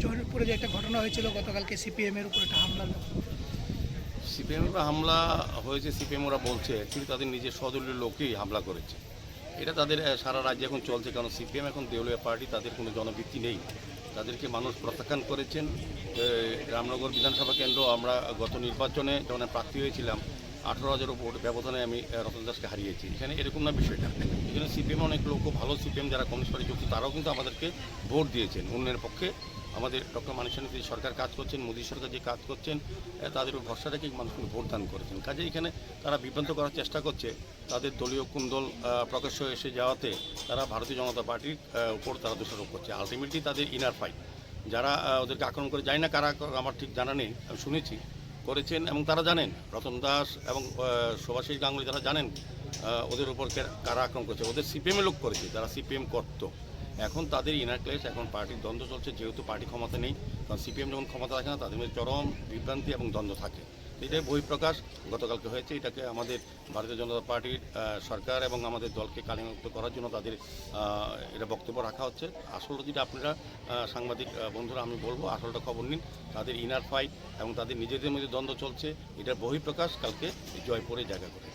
জয়পুরে যে একটা ঘটনা হয়েছিল গতকালকে সিপিএমের উপর একটা হামলা, সিপিএমের হামলা হয়েছে, সিপিএম ওরা বলছে অ্যাকচুয়ালি তাদের নিজের সদলীয় লোকই হামলা করেছে। এটা তাদের সারা রাজ্যে এখন চলছে, কারণ সিপিএম এখন দেউলিয়া পার্টি, তাদের কোনো জনভিত্তি নেই, তাদেরকে মানুষ প্রত্যাখ্যান করেছেন। রামনগর বিধানসভা কেন্দ্র আমরা গত নির্বাচনে যখন প্রার্থী হয়েছিলাম 18,000 ভোট ব্যবধানে আমি রতন দাসকে হারিয়েছি। এখানে এরকম না বিষয়টা, এখানে সিপিএম অনেক লোক ভালো, সিপিএম যারা কমিউনিস্ট পার্টি যুক্ত তারাও কিন্তু আমাদেরকে ভোট দিয়েছেন উন্নয়নের পক্ষে। আমাদের ডক্টর মানিক সাহা যে সরকার কাজ করছেন, মোদী সরকার যে কাজ করছেন, তাদের ভরসা রেখে মানুষকে ভোট দান করেছেন। কাজে এখানে তারা বিভ্রান্ত করার চেষ্টা করছে, তাদের দলীয় কুন্দল প্রকাশ্য এসে যাওয়াতে তারা ভারতীয় জনতা পার্টির উপর তারা দোষারোপ করছে। আলটিমেটলি তাদের ইনার ফাইট, যারা ওদেরকে আক্রমণ করে, জানি না কারা, আমার ঠিক জানা নেই, আমি শুনেছি করেছেন এবং তারা জানেন, রতন দাস এবং শুভাশিস গাঙ্গুলি তারা জানেন ওদের উপর কারা আক্রমণ করেছে। ওদের সিপিএমের লোক করেছে, যারা সিপিএম করত। এখন তাদের ইনার ক্লেশ, এখন পার্টির দ্বন্দ্ব চলছে, যেহেতু পার্টি ক্ষমতা নেই, কারণ সিপিএম যখন ক্ষমতা থাকে না তাদের মধ্যে চরম বিভ্রান্তি এবং দ্বন্দ্ব থাকে। এটাই বহিঃপ্রকাশ গতকালকে হয়েছে। এটাকে আমাদের ভারতীয় জনতা পার্টির সরকার এবং আমাদের দলকে কালিমুক্ত করার জন্য তাদের এটা বক্তব্য রাখা হচ্ছে। আসলে যেটা আপনারা সাংবাদিক বন্ধুরা আমি বলবো, আসলটা খবর নিন। তাদের ইনার ফাইট এবং তাদের নিজেদের মধ্যে দ্বন্দ্ব চলছে, এটার বহিঃপ্রকাশ কালকে জয়পুরে জায়গা করে।